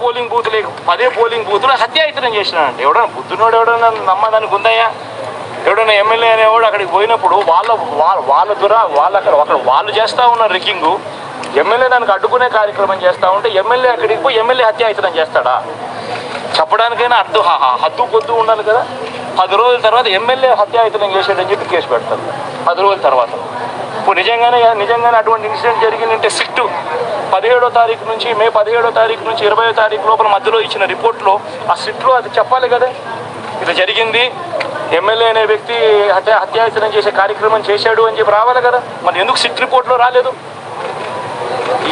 Polling బూతులు హత్యాయత్నం చేసినాడంటే ఎవడన్నా బుద్ధునోడు ఎవడన్నా నమ్మదానికి ఉందయ్యా? ఎవడన్నా ఎమ్మెల్యే అనేవాడు అక్కడికి పోయినప్పుడు వాళ్ళు చేస్తూ ఉన్న రిగ్గింగు, ఎమ్మెల్యే దానికి అడ్డుకునే కార్యక్రమం చేస్తూ ఉంటే ఎమ్మెల్యే అక్కడికి పోయి ఎమ్మెల్యే హత్యాయత్నం చేస్తాడా? చెప్పడానికైనా హద్దు పొద్దు ఉండాలి కదా. 10 రోజుల తర్వాత ఎమ్మెల్యే హత్యాయత్నం చేశాడని చెప్పి కేసు పెడతారు 10 రోజుల తర్వాత. ఇప్పుడు నిజంగానే అటువంటి ఇన్సిడెంట్ జరిగిందంటే సిట్టు 17వ తారీఖు నుంచి మే 17వ తారీఖు నుంచి 20వ తారీఖు లోపల మధ్యలో ఇచ్చిన రిపోర్ట్లో ఆ సిట్లో అది చెప్పాలి కదా, ఇది జరిగింది, ఎమ్మెల్యే అనే వ్యక్తి హత్యాయత్నం చేసే కార్యక్రమం చేశాడు అని చెప్పి రావాలి కదా. మరి ఎందుకు సిట్ రిపోర్ట్లో రాలేదు?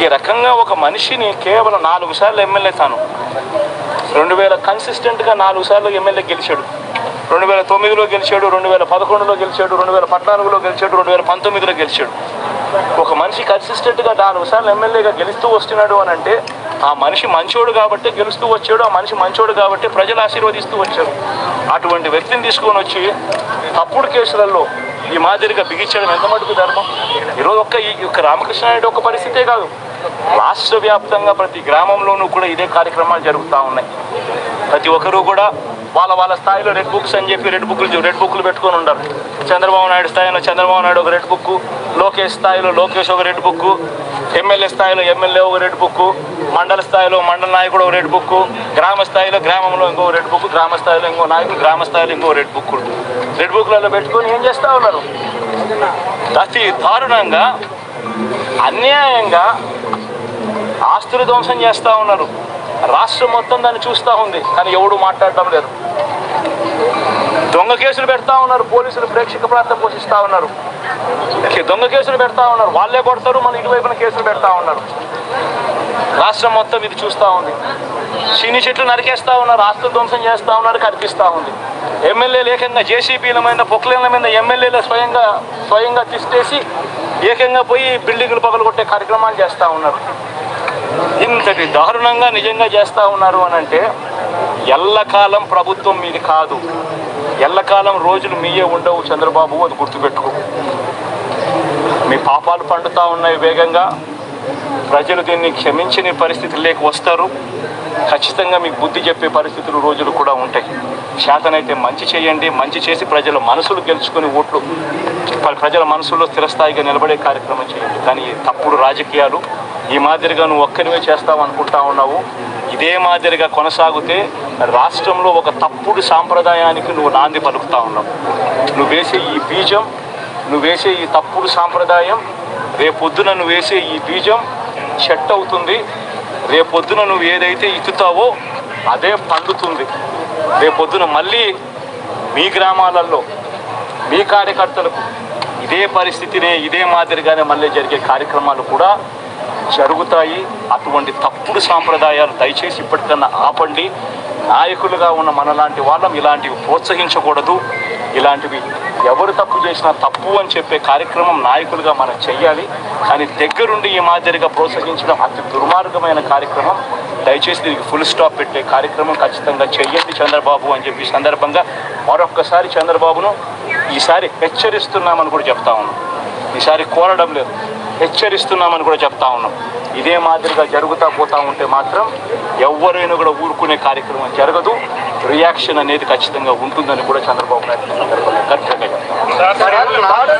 ఈ రకంగా ఒక మనిషిని కేవలం 4 సార్లు ఎమ్మెల్యే, తాను 2000 కన్సిస్టెంట్గా 4 సార్లు ఎమ్మెల్యే గెలిచాడు. 2009లో గెలిచాడు, 2011లో గెలిచాడు, 2014లో గెలిచాడు, 2019లో గెలిచాడు. ఒక మనిషి కన్సిస్టెంట్గా 4 సార్లు ఎమ్మెల్యేగా గెలుస్తూ వస్తున్నాడు అని అంటే ఆ మనిషి మంచోడు కాబట్టి గెలుస్తూ వచ్చాడు, ఆ మనిషి మంచోడు కాబట్టి ప్రజలు ఆశీర్వదిస్తూ వచ్చారు. అటువంటి వ్యక్తిని తీసుకొని వచ్చి తప్పుడు కేసులలో ఈ మాదిరిగా బిగించడం ఎంత మటుకు ధర్మం? ఈరోజు ఈ రామకృష్ణారెడ్డి ఒక పరిస్థితే కాదు, రాష్ట్ర వ్యాప్తంగా ప్రతి గ్రామంలోనూ కూడా ఇదే కార్యక్రమాలు జరుగుతూ ఉన్నాయి. ప్రతి ఒక్కరూ కూడా వాళ్ళ స్థాయిలో రెడ్ బుక్స్ అని చెప్పి రెడ్ బుక్లు పెట్టుకొని ఉన్నారు. చంద్రబాబు నాయుడు స్థాయిలో చంద్రబాబు నాయుడు ఒక రెడ్ బుక్, లోకేష్ స్థాయిలో లోకేష్ ఒక రెడ్ బుక్, ఎమ్మెల్యే స్థాయిలో ఎమ్మెల్యే ఒక రెడ్ బుక్, మండల స్థాయిలో మండల నాయకుడు ఒక రెడ్ బుక్, గ్రామ స్థాయిలో గ్రామంలో ఇంకో రెడ్ బుక్, గ్రామ స్థాయిలో ఇంకో నాయకుడు, గ్రామ స్థాయిలో ఇంకో రెడ్ బుక్లలో పెట్టుకొని ఏం చేస్తూ ఉన్నారు? అతి దారుణంగా అన్యాయంగా ఆస్తులు ధ్వంసం చేస్తూ ఉన్నారు. రాష్ట్రం మొత్తం దాన్ని చూస్తూ ఉంది, కానీ ఎవడు మాట్లాడటం లేదు. దొంగ కేసులు పెడతా ఉన్నారు, పోలీసులు ప్రేక్షక ప్రాంతం పోషిస్తూ ఉన్నారు. దొంగ కేసులు పెడతా ఉన్నారు, వాళ్ళే కొడతారు, మన ఇటువైపున కేసులు పెడతా ఉన్నారు. రాష్ట్రం మొత్తం ఇది చూస్తూ ఉంది. చీని చెట్లు నరికేస్తూ ఉన్నారు, ఆస్తులు ధ్వంసం చేస్తూ ఉన్నారు, కనిపిస్తూ ఉంది. ఎమ్మెల్యేలు ఏకంగా జేసీబీల మీద పొక్లైన్ల మీద ఎమ్మెల్యేలు స్వయంగా తిష్టేసి ఏకంగా పోయి బిల్డింగులు పగలగొట్టే కార్యక్రమాలు చేస్తూ ఉన్నారు. ఇంతటి దారుణంగా నిజంగా చేస్తూ ఉన్నారు అని అంటే ఎల్లకాలం ప్రభుత్వం మీది కాదు, ఎల్లకాలం రోజులు మీయే ఉండవు చంద్రబాబు, అది గుర్తుపెట్టుకో. మీ పాపాలు పండుతూ ఉన్నాయి వేగంగా. ప్రజలు దీన్ని క్షమించని పరిస్థితుల్లోకి వస్తారు. ఖచ్చితంగా మీకు బుద్ధి చెప్పే పరిస్థితులు రోజులు కూడా ఉంటాయి. శాతనైతే మంచి చేయండి, మంచి చేసి ప్రజల మనసులు గెలుచుకుని ఓట్లు ప్రజల మనసుల్లో స్థిరస్థాయిగా నిలబడే కార్యక్రమం చేయండి. కానీ తప్పుడు రాజకీయాలు ఈ మాదిరిగా నువ్వు ఒక్కరివే చేస్తావు అనుకుంటా ఉన్నావు. ఇదే మాదిరిగా కొనసాగితే రాష్ట్రంలో ఒక తప్పుడు సాంప్రదాయానికి నువ్వు నాంది పలుకుతా ఉన్నావు. నువ్వు వేసే ఈ బీజం, నువ్వు వేసే ఈ తప్పుడు సాంప్రదాయం, రేపొద్దున నువ్వు వేసే ఈ బీజం చెట్టు అవుతుంది. రేపొద్దున నువ్వు ఏదైతే ఇత్తుతావో అదే పండుతుంది. రేపొద్దున మళ్ళీ మీ గ్రామాలలో మీ కార్యకర్తలకు ఇదే పరిస్థితినే ఇదే మాదిరిగానే మళ్ళీ జరిగే కార్యక్రమాలు కూడా జరుగుతాయి. అటువంటి తప్పుడు సాంప్రదాయాలు దయచేసి ఇప్పటికన్నా ఆపండి. నాయకులుగా ఉన్న మనలాంటి వాళ్ళం ఇలాంటివి ప్రోత్సహించకూడదు. ఇలాంటివి ఎవరు తప్పు చేసినా తప్పు అని చెప్పే కార్యక్రమం నాయకులుగా మనం చెయ్యాలి. కానీ దగ్గరుండి ఈ మాదిరిగా ప్రోత్సహించడం అతి దుర్మార్గమైన కార్యక్రమం. దయచేసి దీనికి ఫుల్ స్టాప్ పెట్టే కార్యక్రమం ఖచ్చితంగా చెయ్యండి చంద్రబాబు అని చెప్పి సందర్భంగా మరొక్కసారి చంద్రబాబును ఈసారి హెచ్చరిస్తున్నామని కూడా చెప్తా ఉన్నాం. ఈసారి కోరడం లేదు, హెచ్చరిస్తున్నామని కూడా చెప్తా ఉన్నాం. ఇదే మాదిరిగా జరుగుతూ పోతూ ఉంటే మాత్రం ఎవరైనా కూడా ఊరుకునే కార్యక్రమం జరగదు. రియాక్షన్ అనేది ఖచ్చితంగా ఉంటుందని కూడా చంద్రబాబు నాయుడు గట్టిగా చెప్తాను.